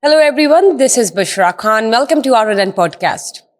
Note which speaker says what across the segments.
Speaker 1: Hello everyone, this is Bushra Khan. Welcome to our Run podcast.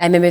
Speaker 1: MMA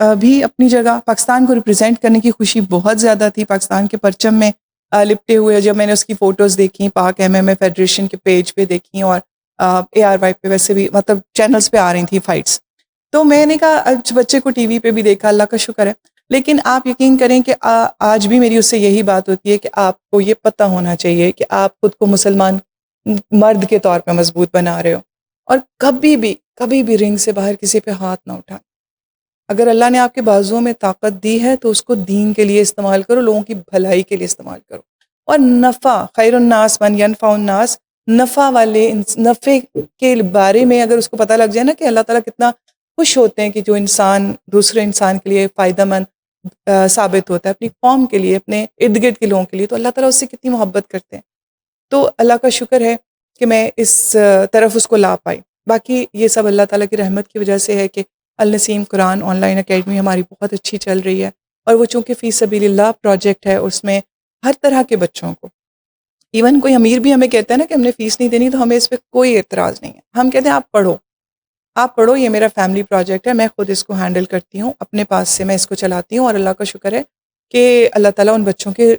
Speaker 2: بھی اپنی جگہ پاکستان کو ریپرزینٹ کرنے کی خوشی بہت زیادہ تھی. پاکستان کے پرچم میں لپٹے ہوئے جب میں نے اس کی فوٹوز دیکھی پاک MMA فیڈریشن کے پیج پہ دیکھی اور ARY پہ ویسے بھی مطلب چینلز پہ آ رہی تھیں فائٹس, تو میں نے کہا بچے کو ٹی وی پہ بھی دیکھا, اللہ کا شکر ہے. لیکن آپ یقین کریں کہ آج بھی میری اس سے یہی بات ہوتی ہے کہ آپ کو یہ پتہ ہونا چاہیے کہ آپ خود کو مسلمان مرد کے طور پہ مضبوط بنا رہے ہو, اور کبھی بھی رنگ سے باہر کسی پہ ہاتھ نہ اٹھا. اگر اللہ نے آپ کے بازوؤں میں طاقت دی ہے تو اس کو دین کے لیے استعمال کرو, لوگوں کی بھلائی کے لیے استعمال کرو. اور نفع خیر الناس من ینفع الناس, نفع کے بارے میں اگر اس کو پتہ لگ جائے نا کہ اللہ تعالیٰ کتنا خوش ہوتے ہیں کہ جو انسان دوسرے انسان کے لیے فائدہ مند ثابت ہوتا ہے, اپنی قوم کے لیے, اپنے ارد گرد کے لوگوں کے لیے, تو اللہ تعالیٰ اس سے کتنی محبت کرتے ہیں. تو اللہ کا شکر ہے کہ میں اس طرف اس کو لا پائی. باقی یہ سب اللہ تعالیٰ کی رحمت کی وجہ سے ہے کہ النسیم قرآن آن لائن اکیڈمی ہماری بہت اچھی چل رہی ہے, اور وہ چونکہ فی سبیل اللہ پروجیکٹ ہے, اس میں ہر طرح کے بچوں کو, ایون کوئی امیر بھی ہمیں کہتا ہے نا کہ ہم نے فیس نہیں دینی, تو ہمیں اس پہ کوئی اعتراض نہیں ہے. ہم کہتے ہیں آپ پڑھو, یہ میرا فیملی پروجیکٹ ہے, میں خود اس کو ہینڈل کرتی ہوں, اپنے پاس سے میں اس کو چلاتی ہوں, اور اللہ کا شکر ہے کہ اللہ تعالیٰ ان بچوں کے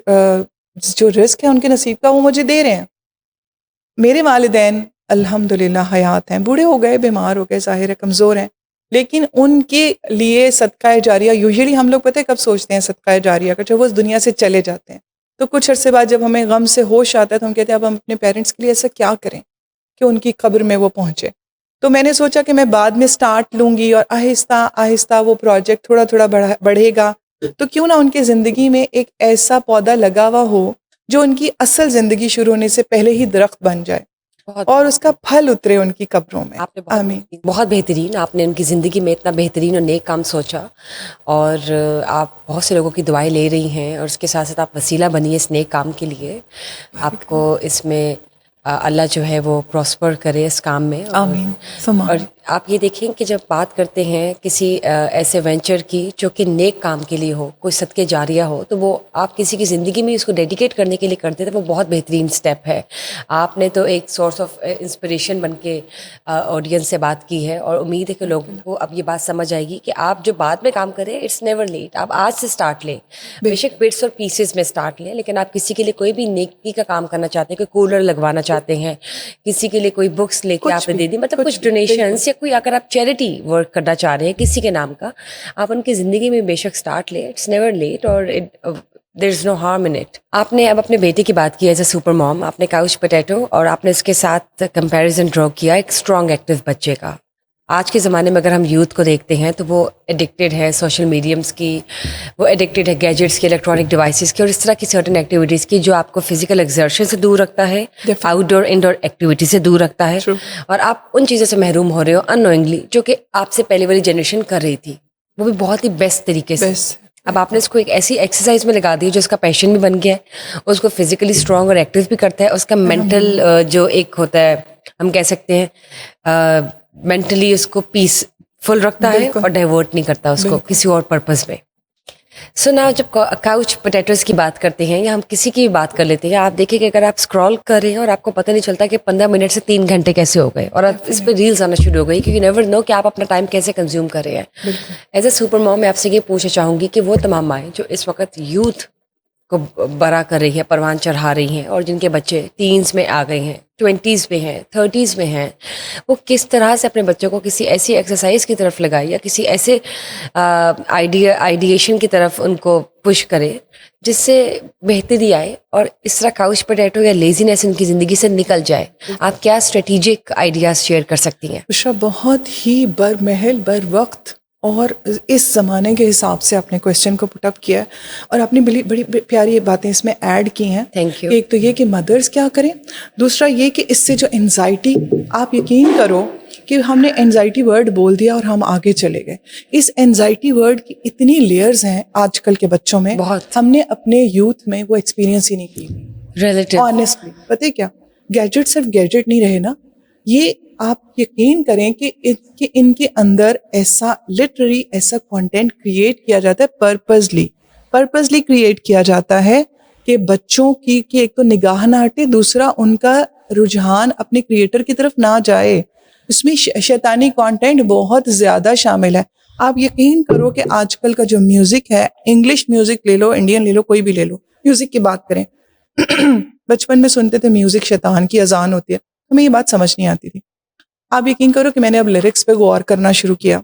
Speaker 2: جو رزق ہے ان کے نصیب کا وہ مجھے دے رہے ہیں. میرے والدین الحمدللہ حیات ہیں, بوڑھے ہو گئے, بیمار ہو گئے, ظاہر ہے کمزور ہیں, لیکن ان کے لیے صدقہ جاریہ, یوزلی ہم لوگ پتہ ہے کب سوچتے ہیں صدقہ جاریہ کا, جب وہ اس دنیا سے چلے جاتے ہیں. تو کچھ عرصے بعد جب ہمیں غم سے ہوش آتا ہے تو ہم کہتے ہیں اب ہم اپنے پیرنٹس کے لیے ایسا کیا کریں کہ ان کی قبر میں وہ پہنچے. تو میں نے سوچا کہ میں بعد میں سٹارٹ لوں گی, اور آہستہ آہستہ وہ پروجیکٹ تھوڑا بڑھے گا, تو کیوں نہ ان کی زندگی میں ایک ایسا پودا لگا ہوا ہو جو ان کی اصل زندگی شروع ہونے سے پہلے ہی درخت بن جائے, اور اس کا پھل اترے ان کی قبروں میں.
Speaker 1: آپ نے بہت بہترین, آپ نے ان کی زندگی میں اتنا بہترین اور نیک کام سوچا, اور آپ بہت سے لوگوں کی دعائیں لے رہی ہیں, اور اس کے ساتھ ساتھ آپ وسیلہ بنی ہے اس نیک کام کے لیے. آپ کو اس میں اللہ جو ہے وہ پراسپر کرے اس کام میں.
Speaker 2: آمین.
Speaker 1: اور آپ یہ دیکھیں کہ جب بات کرتے ہیں کسی ایسے وینچر کی جو کہ نیک کام کے لیے ہو, کوئی صدقے جاریہ ہو, تو وہ آپ کسی کی زندگی میں اس کو ڈیڈیکیٹ کرنے کے لیے کرتے تھے, وہ بہت بہترین سٹیپ ہے. آپ نے تو ایک سورس آف انسپریشن بن کے آڈینس سے بات کی ہے, اور امید ہے کہ لوگوں کو اب یہ بات سمجھ آئے گی کہ آپ جو بعد میں کام کریں اٹس نیور لیٹ. آپ آج سے سٹارٹ لیں, بے شک بٹس اور پیسز میں سٹارٹ لیں, لیکن آپ کسی کے لیے کوئی بھی نیکی کا کام کرنا چاہتے ہیں, کوئی کولر لگوانا چاہتے ہیں, کسی کے لیے کوئی بکس لے کے آپ نے دے دی, مطلب کچھ ڈونیشنس, یا کوئی اگر آپ چیریٹی ورک کرنا چاہ رہے ہیں کسی کے نام کا, آپ ان کی زندگی میں بے شک سٹارٹ لیں. اٹس نیور لیٹ, اور there is no harm in it. آپ نے اب اپنے بیٹے کی بات کی ایز اے سپر موم, آپ نے کاؤچ پوٹیٹو, اور آپ نے اس کے ساتھ کمپیریزن ڈرا کیا ایک اسٹرانگ ایکٹیو بچے کا. آج کے زمانے میں اگر ہم یوتھ کو دیکھتے ہیں تو وہ ایڈکٹیڈ ہے سوشل میڈیمس کی, وہ ایڈکٹیڈ ہے گیجٹس کی, الیکٹرانک ڈیوائسز کی, اور اس طرح کی سرٹن ایکٹیویٹیز کی جو آپ کو فزیکل ایگزرشن سے دور رکھتا ہے, آؤٹ ڈور انڈور ایکٹیویٹی سے دور رکھتا ہے, اور آپ ان چیزوں سے محروم ہو رہے ہو اننوئنگلی, جو کہ آپ سے پہلے والی جنریشن کر رہی تھی, وہ بھی بہت ہی بیسٹ طریقے سے. اب آپ نے اس کو ایک ایسی ایکسرسائز میں لگا دی جو اس کا پیشن بھی بن گیا ہے, اس کو فزیکلی اسٹرانگ اور ایکٹیو بھی کرتا ہے, اس کا مینٹل جو ایک ہوتا ہے ہم کہہ سکتے ہیں مینٹلی اس کو پیس فل رکھتا ہے, اور ڈائیورٹ نہیں کرتا اس کو کسی اور پرپز میں. سو نا جب کاؤچ پوٹیٹوز کی بات کرتے ہیں, یا ہم کسی کی بھی بات کر لیتے ہیں, آپ دیکھیں کہ اگر آپ اسکرال کر رہے ہیں اور آپ کو پتہ نہیں چلتا کہ 15 منٹ سے 3 گھنٹے کیسے ہو گئے, اور اس پہ ریلز آنا شروع ہو گئی, کیونکہ نیور نو کہ آپ اپنا ٹائم کیسے کنزیوم کر رہے ہیں. ایز اے سپر موم میں آپ سے یہ پوچھنا چاہوں گی کہ وہ تمام مائیں جو اس وقت یوتھ کو بڑا کر رہی ہے, پروان چڑھا رہی ہیں, اور جن کے بچے ٹینز میں آ گئے ہیں, 20s میں ہیں, 30s میں ہیں, وہ کس طرح سے اپنے بچوں کو کسی ایسی ایکسرسائز کی طرف لگائے, یا کسی ایسے آئیڈیشن کی طرف ان کو پش کرے جس سے بہتری آئے, اور اس طرح کاؤچ پوٹیٹو یا لیزینس ان کی زندگی سے نکل جائے. آپ کیا اسٹریٹجک آئیڈیاز شیئر کر سکتی ہیں؟
Speaker 2: بشرا, بہت ہی برمحل بر وقت اور اس زمانے کے حساب سے آپ نے کویشچن کو پٹ اپ کیا ہے, اور آپ نے بڑی پیاری باتیں اس میں ایڈ کی ہیں.
Speaker 1: Thank you.
Speaker 2: ایک تو یہ کہ مدرس کیا کریں, دوسرا یہ کہ اس سے جو انزائٹی, آپ یقین کرو کہ ہم نے انزائٹی ورڈ بول دیا اور ہم آگے چلے گئے. اس انزائٹی ورڈ کی اتنی لیئرز ہیں آج کل کے بچوں میں,
Speaker 1: بہت.
Speaker 2: ہم نے اپنے یوتھ میں وہ ایکسپیرینس ہی نہیں کی.
Speaker 1: ریلیٹیو
Speaker 2: آنیسٹلی پتہ ہے کیا, گیجٹ صرف گیجٹ نہیں رہے نا, یہ آپ یقین کریں کہ ان کے اندر ایسا لٹرری ایسا کنٹینٹ کریٹ کیا جاتا ہے, پرپزلی کریٹ کیا جاتا ہے کہ بچوں کی کہ ایک تو نگاہ نہ ہٹے, دوسرا ان کا رجحان اپنے کریٹر کی طرف نہ جائے. اس میں شیطانی کنٹینٹ بہت زیادہ شامل ہے. آپ یقین کرو کہ آج کل کا جو میوزک ہے, انگلش میوزک لے لو, انڈین لے لو, کوئی بھی لے لو, میوزک کی بات کریں, بچپن میں سنتے تھے میوزک شیطان کی اذان ہوتی ہے, ہمیں یہ بات سمجھ نہیں آتی تھی. آپ یقین کرو کہ میں نے اب لیرکس پہ غور کرنا شروع کیا,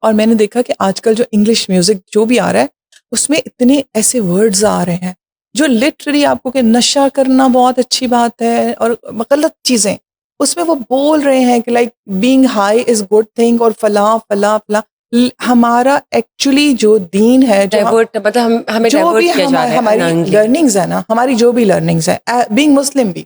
Speaker 2: اور میں نے دیکھا کہ آج کل جو انگلش میوزک جو بھی آ رہا ہے اس میں اتنے ایسے ورڈز آ رہے ہیں جو لٹرلی آپ کو کہ نشہ کرنا بہت اچھی بات ہے اور غلط چیزیں اس میں وہ بول رہے ہیں کہ like being high is good thing اور فلاں فلاں فلاں. ہمارا ایکچولی جو دین ہے,
Speaker 1: مطلب ہمیں
Speaker 2: جو بھی
Speaker 1: ڈائیورٹ کیا جا رہا ہے
Speaker 2: ہماری
Speaker 1: unknowingly.
Speaker 2: لرننگز ہے نا, ہماری جو بھی لرننگز ہیں, بینگ مسلم بھی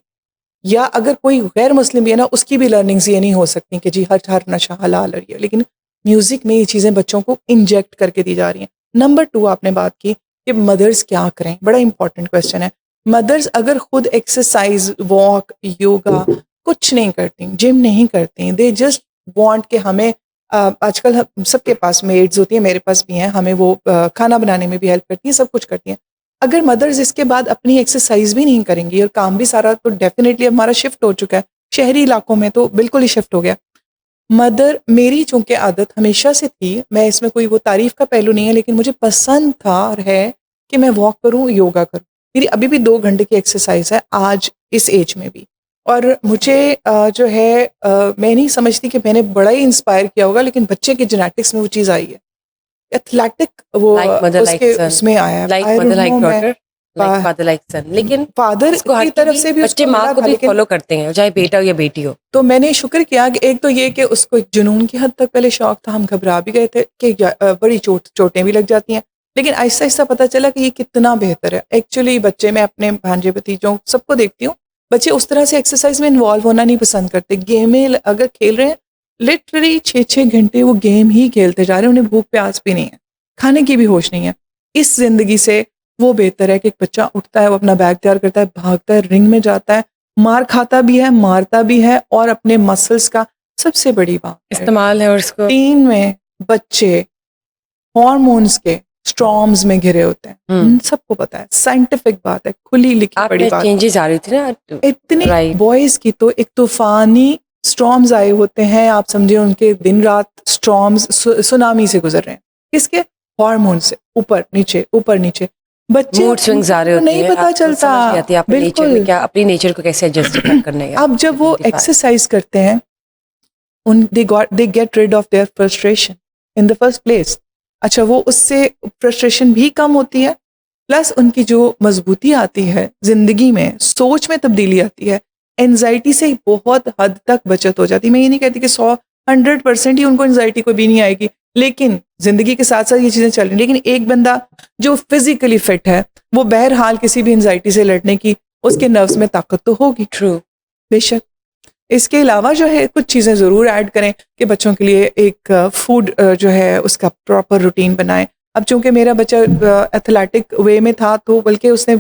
Speaker 2: یا اگر کوئی غیر مسلم بھی ہے نا, اس کی بھی لرننگز یہ نہیں ہو سکتی کہ جی ہر نشہ حلال ہے, لیکن میوزک میں یہ چیزیں بچوں کو انجیکٹ کر کے دی جا رہی ہیں. نمبر 2 آپ نے بات کی کہ مدرس کیا کریں, بڑا امپورٹنٹ کویسچن ہے. مدرس اگر خود ایکسرسائز, واک, یوگا کچھ نہیں کرتی, جم نہیں کرتی, دے جسٹ وانٹ کہ ہمیں آج کل سب کے پاس میڈز ہوتی ہیں, میرے پاس بھی ہیں, ہمیں وہ کھانا بنانے میں بھی ہیلپ کرتی ہیں, سب کچھ کرتی ہیں. اگر مدرز اس کے بعد اپنی ایکسرسائز بھی نہیں کریں گی اور کام بھی سارا, تو ڈیفینیٹلی ہمارا شفٹ ہو چکا ہے شہری علاقوں میں, تو بالکل ہی شفٹ ہو گیا. میری چونکہ عادت ہمیشہ سے تھی, میں اس میں کوئی وہ تعریف کا پہلو نہیں ہے, لیکن مجھے پسند تھا اور ہے کہ میں واک کروں, یوگا کروں. میری ابھی بھی 2 گھنٹے کی ایکسرسائز ہے آج اس ایج میں بھی. اور مجھے جو ہے میں نہیں سمجھتی کہ میں نے بڑا ہی انسپائر کیا ہوگا, لیکن بچے کے جینیٹکس میں وہ چیز آئی ہے, ایتھلیٹک وہ اس کے اس میں آیا ہے.
Speaker 1: Like mother like daughter, like father like son. لیکن
Speaker 2: فادر
Speaker 1: اس کو ہر
Speaker 2: کی طرف سے بھی اس
Speaker 1: بچے
Speaker 2: کو
Speaker 1: ماں
Speaker 2: ملا
Speaker 1: کو
Speaker 2: تھا,
Speaker 1: بھی
Speaker 2: لیکن
Speaker 1: فالو کرتے ہیں, چاہے بیٹا ہو یا بیٹی ہو.
Speaker 2: تو میں نے شکر کیا کہ ایک تو یہ کہ اس کو ایک جنون کی حد تک پہلے شوق تھا, ہم گھبرا بھی گئے تھے کہ بڑی چوٹیں بھی لگ جاتی ہیں, لیکن آہستہ آہستہ پتہ چلا کہ یہ کتنا بہتر ہے. ایکچولی بچے, میں اپنے بھانجے بھتیجوں سب کو دیکھتی ہوں, بچے اس طرح سے ایکسرسائز میں انوالو ہونا نہیں پسند کرتے. گیمیں اگر کھیل رہے ہیں, لٹرلی 6 گھنٹے وہ گیم ہی کھیلتے جا رہے ہیں, انہیں بھوک پیاس بھی نہیں ہے, کھانے کی بھی ہوش نہیں ہے. اس زندگی سے وہ بہتر ہے کہ ایک بچہ اٹھتا ہے, وہ اپنا بیگ تیار کرتا ہے, بھاگتا ہے, رنگ میں جاتا ہے, مار کھاتا بھی ہے, مارتا بھی ہے, اور اپنے مسلس کا سب سے بڑی بات
Speaker 1: استعمال ہے. اور اس کو
Speaker 2: تین میں بچے ہارمونز کے اسٹرامز میں گھرے ہوتے ہیں, سب کو پتا ہے, سائنٹیفک بات ہے, کھلی لکھی
Speaker 1: آپ
Speaker 2: بڑی
Speaker 1: میں
Speaker 2: بات.
Speaker 1: چینجز آ رہی تھی نا
Speaker 2: اتنے
Speaker 1: رائٹ.
Speaker 2: بوائز کی تو ایک طوفانی اسٹرامز آئے ہوتے ہیں, آپ سمجھے ان کے دن رات اسٹرامز سونامی سے گزر رہے ہیں. کس کے؟ ہارمون سے, اوپر نیچے اوپر نیچے. بچے
Speaker 1: موڈ سوئنگز آ رہے ہوتے
Speaker 2: نہیں
Speaker 1: ہیں,
Speaker 2: پتا
Speaker 1: آپ کو
Speaker 2: چلتا,
Speaker 1: سمجھ نہیں آتی اپنے نیچر میں
Speaker 2: بالکل.
Speaker 1: کیا, اپنی نیچر کو کیسے جسٹیفائی کرنے کا.
Speaker 2: اب جب وہ ایکسرسائز کرتے ہیں, they get rid of their frustration in the first place. اچھا, وہ اس سے فرسٹریشن بھی کم ہوتی ہے, پلس ان کی جو مضبوطی آتی ہے زندگی میں, سوچ میں تبدیلی آتی ہے, اینزائٹی سے بہت حد تک بچت ہو جاتی ہے. میں یہ نہیں کہتی کہ 100% ہی ان کو اینزائٹی کو بھی نہیں آئے گی, لیکن زندگی کے ساتھ ساتھ یہ چیزیں چل رہی ہیں. لیکن ایک بندہ جو فزیکلی فٹ ہے, وہ بہرحال کسی بھی اینزائٹی سے لڑنے کی اس کے نروس میں طاقت تو ہوگی.
Speaker 1: ٹرو,
Speaker 2: بے شک. اس کے علاوہ جو ہے کچھ چیزیں ضرور ایڈ کریں کہ بچوں کے لیے ایک فوڈ جو ہے اس کا پراپر روٹین بنائیں. اب چونکہ میرا بچہ ایتھلیٹک وے میں تھا, تو بلکہ اس نے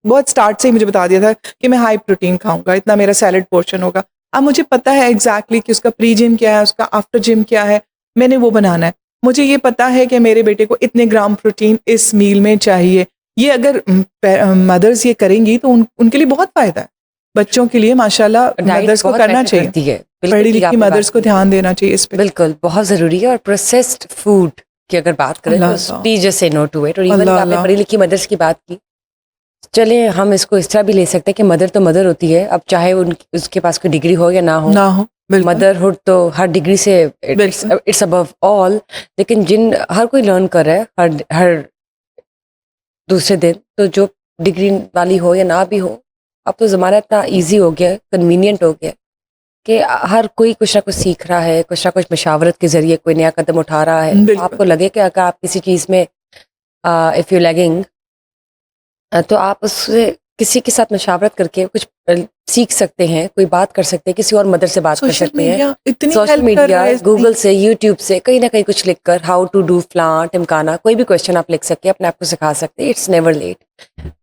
Speaker 2: بہت سٹارٹ سے ہی مجھے بتا دیا تھا کہ میں ہائی پروٹین کھاؤں گا, اتنا میرا سیلڈ پورشن ہوگا. اب مجھے پتا ہے ایگزیکٹلی کہ اس کا پری جم کیا ہے, اس کا آفٹر جم کیا ہے, میں نے وہ بنانا ہے. مجھے یہ پتا ہے کہ میرے بیٹے کو اتنے گرام پروٹین اس میل میں چاہیے. یہ اگر مدرز یہ کریں گی تو ان کے لیے بہت فائدہ ہے. بچوں کے لیے ماشاءاللہ مدرس کو کرنا چاہیے, پڑھی لکھی مدرس کو دھیان دینا چاہیے اس پہ.
Speaker 1: بالکل, بہت ضروری ہے. اور پروسیسڈ فوڈ کی اگر بات کریں تو please just say no to it. اور ایون آپ نے پڑھی لکھی مدرس کی بات کی, چلے ہم اس کو اس طرح بھی لے سکتے ہیں کہ مدر تو مدر ہوتی ہے, اب چاہے اس کے پاس کوئی ڈگری ہو یا نہ ہو, مدرہڈ تو ہر ڈگری سے اٹس ابو آل. لیکن ہر کوئی لرن کر رہا ہے ہر دوسرے دن, تو جو ڈگری والی ہو یا نہ بھی ہو, اب تو زمانہ اتنا ایزی ہو گیا, کنوینئنٹ ہو گیا کہ ہر کوئی کچھ نہ کچھ سیکھ رہا ہے, کچھ نہ کچھ مشاورت کے ذریعے کوئی نیا قدم اٹھا رہا ہے. آپ کو لگے کہ اگر آپ کسی چیز میں اف یو لیگنگ, تو آپ اس سے کسی کے ساتھ مشاورت کر کے کچھ سیکھ سکتے ہیں, کوئی بات کر سکتے ہیں, کسی اور مدر سے بات کر سکتے ہیں. سوشل میڈیا, گوگل سے, یوٹیوب سے, کہیں نہ کہیں کچھ لکھ کر ہاؤ ٹو ڈو فلاں ٹمکانا, کوئی بھی کوشچن آپ لکھ سکتے ہیں, اپنے آپ کو سکھا سکتے ہیں. It's never late.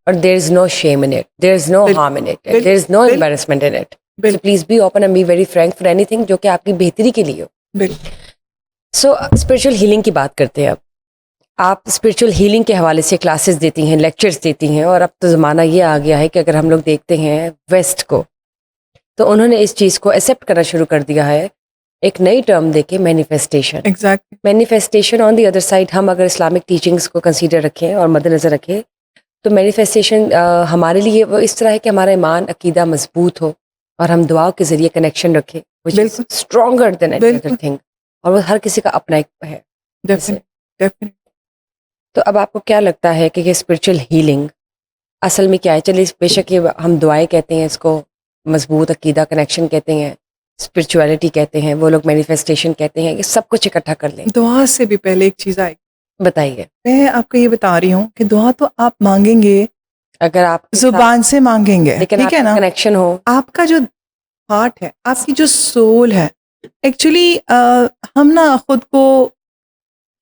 Speaker 1: اور there is no shame in it, there is no harm in it, there is no embarrassment in it. So please be open and be very frank for anything جو کہ آپ کی بہتری کے لیے ہو. سو spiritual healing کی بات کرتے ہیں. اب آپ اسپرچل ہیلنگ کے حوالے سے کلاسز دیتی ہیں, لیکچرز دیتی ہیں, اور اب تو زمانہ یہ آ گیا ہے کہ اگر ہم لوگ دیکھتے ہیں ویسٹ کو, تو انہوں نے اس چیز کو ایکسیپٹ کرنا شروع کر دیا ہے ایک نئی ٹرم دیکھیں manifestation.
Speaker 2: Exactly.
Speaker 1: Manifestation on the other side ہم اگر اسلامک ٹیچنگس کو کنسیڈر رکھیں اور مد نظر رکھیں تو مینیفیسٹیشن ہمارے لیے وہ اس طرح ہے کہ ہمارا ایمان عقیدہ مضبوط ہو اور ہم دعاؤں کے ذریعے کنیکشن رکھیں which is stronger than any other thing. اور وہ ہر کسی کا اپنا ایک ہے.
Speaker 2: ڈیفینیٹلی.
Speaker 1: تو اب آپ کو کیا لگتا ہے کہ یہ اسپرچل ہیلنگ اصل میں کیا ہے؟ چلیے بے شک یہ ہم دعائیں کہتے ہیں، اس کو مضبوط عقیدہ کنیکشن کہتے ہیں، اسپرچولیٹی کہتے ہیں، وہ لوگ مینیفیسٹیشن کہتے ہیں، یہ سب کچھ اکٹھا کر لیں.
Speaker 2: دعا سے بھی پہلے ایک چیز آئے گی.
Speaker 1: بتائیے.
Speaker 2: میں آپ کو یہ بتا رہی ہوں کہ دعا تو آپ مانگیں گے
Speaker 1: اگر آپ
Speaker 2: زبان سے مانگیں گے،
Speaker 1: لیکن
Speaker 2: ٹھیک ہے نا،
Speaker 1: کنیکشن ہو.
Speaker 2: آپ کا جو ہارٹ ہے، آپ کی جو سول ہے، ایکچولی ہم نا خود کو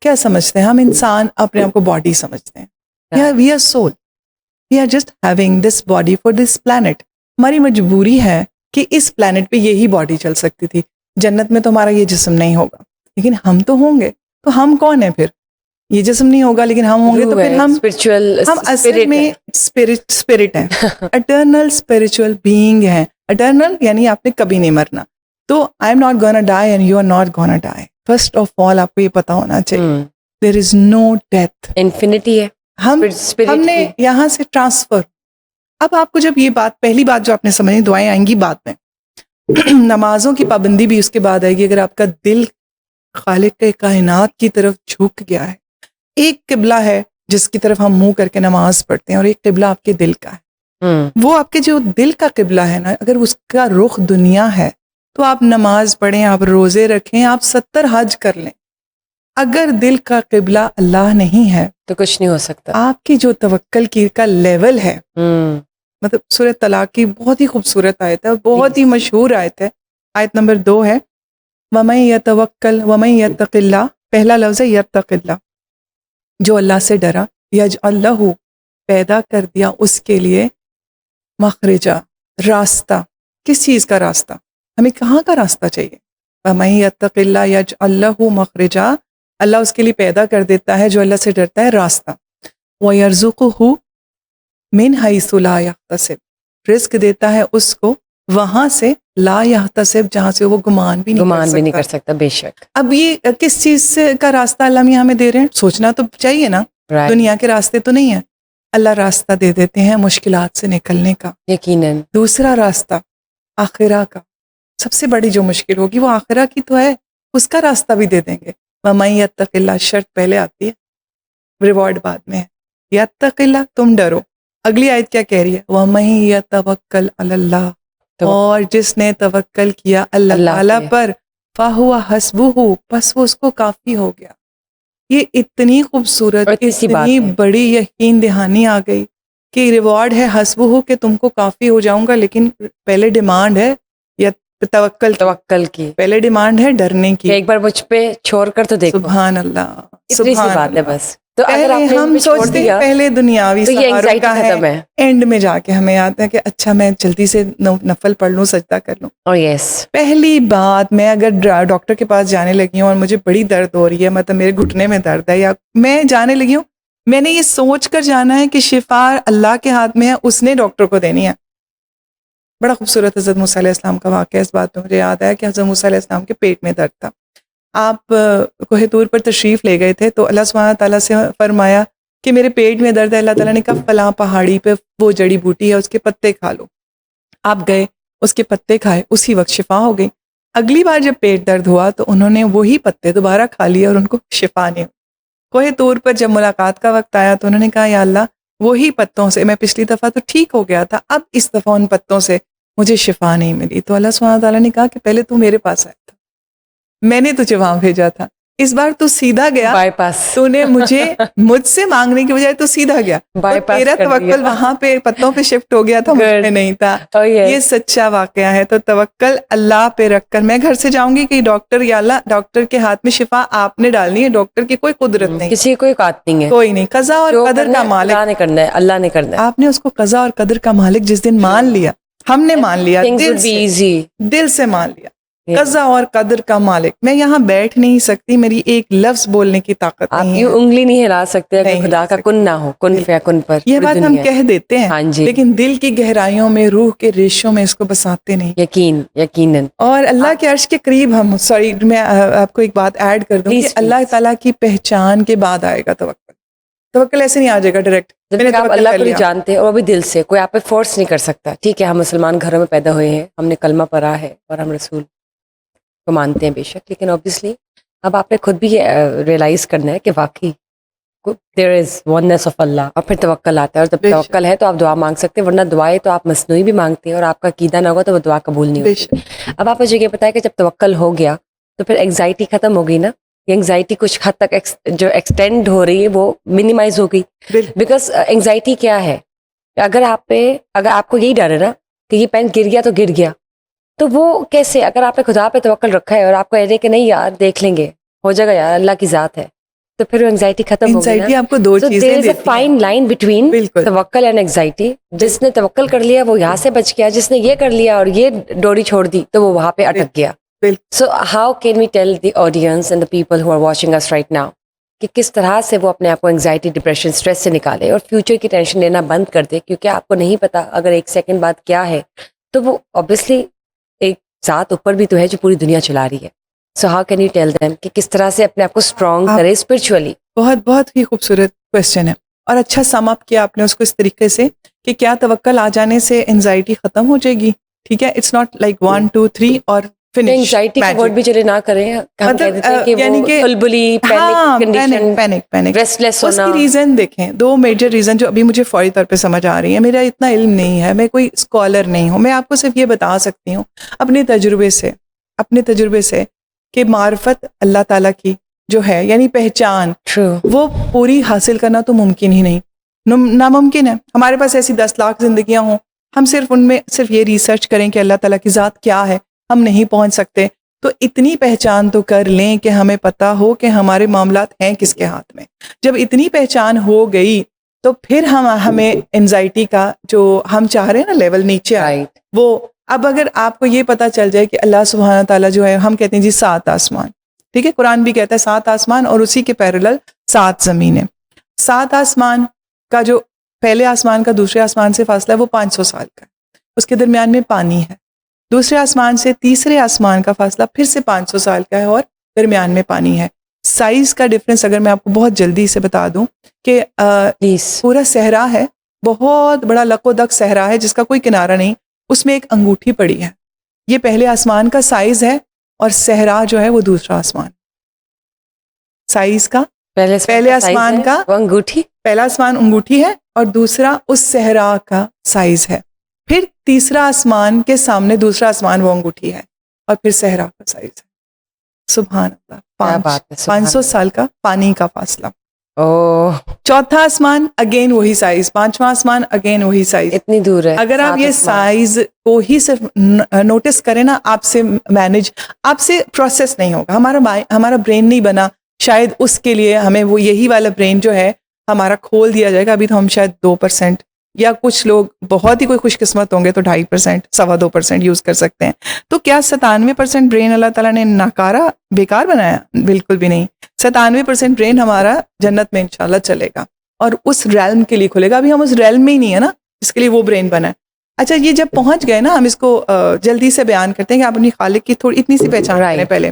Speaker 2: کیا سمجھتے ہیں؟ ہم انسان اپنے آپ کو باڈی سمجھتے ہیں. We are soul. We are just having this body for this planet. ہماری مجبوری ہے کہ اس پلانٹ پہ یہی باڈی چل سکتی تھی. جنت میں تو ہمارا یہ جسم نہیں ہوگا، لیکن ہم تو ہوں گے. تو ہم کون ہیں پھر؟ یہ جسم نہیں ہوگا لیکن ہم ہوں گے، تو پھر ہم اصل میں اسپرٹ ہیں، اٹرنل اسپرچل بینگ ہیں. اٹرنل یعنی آپ نے کبھی نہیں مرنا. تو I am not gonna die and you are not gonna die. First of all آپ کو یہ پتا ہونا چاہیے دیر از نو ڈیتھ.
Speaker 1: انفینٹی ہے.
Speaker 2: ہم نے یہاں سے ٹرانسفر. اب آپ کو جب یہ بات، پہلی بات جو آپ نے سمجھی، دعائیں آئیں گی بعد میں، نمازوں کی پابندی بھی اس کے بعد آئے گی. اگر آپ کا دل خالق کائنات کی طرف جھک گیا ہے، ایک قبلہ ہے جس کی طرف ہم منہ کر کے نماز پڑھتے ہیں اور ایک قبلہ آپ کے دل کا ہے. وہ آپ کے جو دل کا قبلہ ہے نا، اگر اس کا رخ دنیا ہے تو آپ نماز پڑھیں، آپ روزے رکھیں، آپ 70 حج کر لیں. اگر دل کا قبلہ اللہ نہیں ہے
Speaker 1: تو کچھ نہیں ہو سکتا.
Speaker 2: آپ کی جو توکل کی کا لیول ہے، مطلب سورہ طلاق کی بہت ہی خوبصورت آیت ہے، بہت ہی مشہور آیت ہے. آیت نمبر 2 ہے وَمَن يَتَوَكَّلْ وَمَن يَتَّقِ اللَّهَ. پہلا لفظ ہے يَتَّقِ اللَّهَ. جو اللہ سے ڈرا، يَجْعَلْ لَهُ، پیدا کر دیا اس کے لیے، مخرجا، راستہ. کس چیز کا راستہ؟ ہمیں کہاں کا راستہ چاہیے؟ وَمَن يَتَّقِ اللَّهَ يَجْعَلْ لَهُ مخرجا. اللہ اس کے لیے پیدا کر دیتا ہے، جو اللہ سے ڈرتا ہے، راستہ. وَيَرْزُقُهُ مِنْ حَيْثُ لَا يَحْتَسِبُ. رزق دیتا ہے اس کو وہاں سے، لا يحتسب، جہاں سے وہ گمان بھی نہیں کر سکتا.
Speaker 1: بے شک.
Speaker 2: اب یہ کس چیز کا راستہ اللہ میاں ہمیں دے رہے ہیں؟ سوچنا تو چاہیے نا. دنیا کے راستے تو نہیں ہیں. اللہ راستہ دے دیتے ہیں مشکلات سے نکلنے کا.
Speaker 1: یقیناً.
Speaker 2: دوسرا راستہ آخرہ کا. سب سے بڑی جو مشکل ہوگی وہ آخرہ کی تو ہے، اس کا راستہ بھی دے دیں گے. وَمَن يَتَّقِ اللَّهَ، شرط پہلے آتی ہے، ریوارڈ بعد میں ہے. یتق اللہ، تم ڈرو. اگلی آیت کیا کہہ رہی ہے؟ وَمَن يَتَوَكَّلْ عَلَى اللَّهِ. اور جس نے توکل کیا اللہ تعالیٰ پر، فَهُوَ حَسْبُهُ، پس وہ اس کو کافی ہو گیا. یہ اتنی خوبصورت، اتنی بڑی یقین دہانی آ گئی کہ ریوارڈ ہے حسبہ، کہ تم کو کافی ہو جاؤں گا، لیکن پہلے ڈیمانڈ ہے یا توکل کی، پہلے ڈیمانڈ ہے ڈرنے کی.
Speaker 1: ایک بار مجھ پہ چھوڑ کر تو دیکھو.
Speaker 2: سبحان اللہ،
Speaker 1: اتنی سی بات ہے بس. تو اگر آپ نے
Speaker 2: ہم سوچتے ہیں پہلے دنیاوی سہاروں کا ہے، اینڈ میں جا کے ہمیں آتا ہے کہ اچھا میں جلدی سے نفل پڑھ لوں، سجدہ کر لوں. پہلی بات، میں اگر ڈاکٹر کے پاس جانے لگی ہوں اور مجھے بڑی درد ہو رہی ہے، مطلب میرے گھٹنے میں درد ہے، یا میں جانے لگی ہوں، میں نے یہ سوچ کر جانا ہے کہ شفا اللہ کے ہاتھ میں ہے، اس نے ڈاکٹر کو دینی ہے. بڑا خوبصورت حضرت موسیٰ علیہ السلام کا واقعہ اس بات میں مجھے یاد آیا کہ حضرت موسیٰ علیہ السلام کے پیٹ میں درد تھا. آپ کوہ طور پر تشریف لے گئے تھے تو اللہ سبحانہ تعالیٰ سے فرمایا کہ میرے پیٹ میں درد ہے. اللہ تعالیٰ نے کہا فلاں پہاڑی پہ وہ جڑی بوٹی ہے، اس کے پتے کھا لو. آپ گئے، اس کے پتے کھائے، اسی وقت شفا ہو گئی. اگلی بار جب پیٹ درد ہوا تو انہوں نے وہی پتے دوبارہ کھا لیے اور ان کو شفا نہیں ہوئی. کوہ طور پر جب ملاقات کا وقت آیا تو انہوں نے کہا یا اللہ، وہی پتوں سے میں پچھلی دفعہ تو ٹھیک ہو گیا تھا، اب اس دفعہ ان پتوں سے مجھے شفا نہیں ملی. تو اللہ سبحانہ تعالیٰ نے کہا کہ پہلے تو میرے پاس آیا تھا، میں نے تجھے وہاں بھیجا تھا، اس بار تو سیدھا گیا، بائی پاس. تو نے مجھ سے مانگنے کی بجائے تو سیدھا گیا، تیرا توکل وہاں پہ پتوں پہ شفٹ ہو گیا تھا، مجھ میں نہیں تھا. یہ سچا واقعہ ہے. تو توکل اللہ پہ رکھ کر میں گھر سے جاؤں گی کہ ڈاکٹر، یا اللہ ڈاکٹر کے ہاتھ میں شفا آپ نے ڈالنی ہے، ڈاکٹر کی کوئی قدرت نہیں،
Speaker 1: کسی کوئی قدرت نہیں ہے،
Speaker 2: کوئی نہیں. قضا اور قدر کا مالک
Speaker 1: اللہ نے کرنا ہے، اللہ نے کرنا ہے.
Speaker 2: آپ نے اس کو قضا اور قدر کا مالک جس دن مان لیا، ہم نے مان لیا، دل سے مان لیا، قضا اور قدر کا مالک. میں یہاں بیٹھ نہیں سکتی, میری ایک لفظ بولنے کی طاقت
Speaker 1: آپ
Speaker 2: نہیں
Speaker 1: یوں
Speaker 2: ہے.
Speaker 1: انگلی نہیں ہلا سکتے اگر
Speaker 2: نہیں
Speaker 1: خدا
Speaker 2: ہلا
Speaker 1: کا کن نہ ہو, کن فیکن پر.
Speaker 2: یہ بات ہم کہہ دیتے ہیں,
Speaker 1: ہاں جی,
Speaker 2: لیکن دل کی گہرائیوں میں, روح کے ریشوں میں اس کو بساتے نہیں.
Speaker 1: یقیناً.
Speaker 2: اور اللہ کے عرش کے قریب ہم, سوری میں آپ کو ایک بات ایڈ کر دوں کہ اللہ تعالیٰ کی پہچان کے بعد آئے گا توکل. توکل ایسے نہیں آ جائے گا ڈائریکٹ.
Speaker 1: جب تک آپ اللہ کو نہیں جانتے اور وہ بھی دل سے, کوئی آپ پہ فورس نہیں کر سکتا. ٹھیک ہے, ہم مسلمان گھروں میں پیدا ہوئے ہیں, ہم نے کلمہ پڑھا ہے اور ہم رسول کو مانتے ہیں بے شک, لیکن اوبیسلی اب آپ نے خود بھی ریئلائز کرنا ہے کہ واقعی دیر از وننس آف اللہ, اور پھر توکل آتا ہے. اور جب توکل ہے تو آپ دعا مانگ سکتے ہیں, ورنہ دعائیں تو آپ مصنوعی بھی مانگتے ہیں اور آپ کا عقیدہ نہ ہوگا تو وہ دعا قبول نہیں ہوتی. اب آپ مجھے یہ بتائیں کہ جب توکل ہو گیا تو پھر انگزائٹی ختم ہو گئی نا. یہ انگزائٹی کچھ حد تک جو ایکسٹینڈ ہو رہی ہے وہ منیمائز ہو گئی. بیکاز انگزائٹی کیا ہے, اگر آپ کو یہی ڈر ہے نا کہ یہ پین گر گیا تو گر گیا, تو وہ کیسے؟ اگر آپ نے خدا پہ توکل رکھا ہے اور آپ کو ایسے کہ نہیں یار دیکھ لیں گے, ہو جائے گا یار, اللہ کی ذات ہے, تو پھر وہ انگزائٹی ختم ہو گئی نا.
Speaker 2: آپ کو دو
Speaker 1: So
Speaker 2: چیزیں
Speaker 1: there is a
Speaker 2: دیتی ہیں.
Speaker 1: fine line between
Speaker 2: بالکل
Speaker 1: توکل اینڈ انگزائٹی. جس نے توکل کر لیا وہ یہاں سے بچ گیا, جس نے یہ کر لیا اور یہ ڈوری چھوڑ دی تو وہ وہاں پہ اٹک گیا. So how can we tell the audience and the people who are watching us right now کہ کس طرح سے وہ اپنے آپ کو انگزائٹی, ڈپریشن, اسٹریس سے نکالے اور فیوچر کی ٹینشن لینا بند کر دے, کیونکہ آپ کو نہیں پتا اگر ایک سیکنڈ بعد کیا ہے, تو وہ obviously ایک ذات اوپر بھی تو ہے جو پوری دنیا چلا رہی ہے. So how can you tell them کہ کس طرح سے اپنے آپ کو اسٹرانگ کرے اسپرچولی.
Speaker 2: بہت ہی خوبصورت کوشچن ہے, اور اچھا سم اپ کیا آپ نے اس کو اس طریقے سے کہ کیا توکل آ جانے سے انزائٹی ختم ہو جائے گی. ٹھیک ہے, اٹس ناٹ لائک 1 2 3 اور
Speaker 1: انگزائٹی کا ورڈ بھی چلے نہ کریں, ہم کہہ دیتے ہیں کہ
Speaker 2: یعنی کہ
Speaker 1: خلبلی, پینک, ریسٹلیس ہونا.
Speaker 2: اس کی ریزن دیکھیں, 2 میجر ریزن جو ابھی مجھے فوری طور پہ سمجھ آ رہی ہیں. میرا اتنا علم نہیں ہے, میں کوئی اسکالر نہیں ہوں, میں آپ کو صرف یہ بتا سکتی ہوں اپنے تجربے سے کہ معرفت اللہ تعالیٰ کی جو ہے, یعنی پہچان, وہ پوری حاصل کرنا تو ممکن ہی نہیں, ناممکن ہے. ہمارے پاس ایسی 10 لاکھ زندگیاں ہوں, ہم صرف ان میں صرف یہ ریسرچ کریں کہ اللہ تعالیٰ کی ذات کیا ہے, ہم نہیں پہنچ سکتے. تو اتنی پہچان تو کر لیں کہ ہمیں پتہ ہو کہ ہمارے معاملات ہیں کس کے ہاتھ میں. جب اتنی پہچان ہو گئی تو پھر ہمیں انزائٹی کا جو ہم چاہ رہے ہیں نا لیول نیچے آئے, وہ اب اگر آپ کو یہ پتہ چل جائے کہ اللہ سبحانہ تعالیٰ جو ہے, ہم کہتے ہیں جی 7 آسمان, ٹھیک ہے, قرآن بھی کہتا ہے 7 آسمان اور اسی کے پیرلل 7 زمینیں. 7 آسمان کا جو پہلے آسمان کا دوسرے آسمان سے فاصلہ ہے وہ 500 سال کا ہے, اس کے درمیان میں پانی ہے. دوسرے آسمان سے تیسرے آسمان کا فاصلہ پھر سے 500 سال کا ہے اور درمیان میں پانی ہے. سائز کا ڈفرنس اگر میں آپ کو بہت جلدی سے بتا دوں کہ پورا صحرا ہے, بہت بڑا لق و دق صحرا ہے جس کا کوئی کنارہ نہیں, اس میں ایک انگوٹھی پڑی ہے. یہ پہلے آسمان کا سائز ہے اور صحرا جو ہے وہ دوسرا آسمان. سائز کا پہلے آسمان کا
Speaker 1: انگوٹھی,
Speaker 2: پہلا آسمان انگوٹھی ہے اور دوسرا اس صحرا کا سائز ہے. پھر تیسرا آسمان کے سامنے دوسرا آسمان وہ انگوٹھی ہے اور پھر صحرا کا سائز ہے. سبحان اللہ, 500 سال کا پانی کا فاصلہ. چوتھا آسمان اگین وہی سائز, 5واں آسمان اگین وہی سائز.
Speaker 1: اتنی دور ہے.
Speaker 2: اگر آپ یہ سائز کو ہی صرف نوٹس کریں نا, آپ سے مینج, آپ سے پروسیس نہیں ہوگا. ہمارا برین نہیں بنا, شاید اس کے لیے ہمیں وہ یہی والا برین جو ہے ہمارا کھول دیا جائے گا. ابھی تو ہم شاید 2% یا کچھ لوگ بہت ہی کوئی خوش قسمت ہوں گے تو 2.5%, 2.25% یوز کر سکتے ہیں. تو کیا 97% برین اللہ تعالیٰ نے ناکارہ بیکار بنایا؟ بالکل بھی نہیں. 97% برین ہمارا جنت میں انشاءاللہ چلے گا اور اس ریلم کے لیے کھلے گا. ابھی ہم اس ریلم میں ہی نہیں ہے نا, اس کے لیے وہ برین بنا ہے. اچھا, یہ جب پہنچ گئے نا, ہم اس کو جلدی سے بیان کرتے ہیں کہ آپ اپنی خالق کی تھوڑی اتنی سی پہچان کریں پہلے,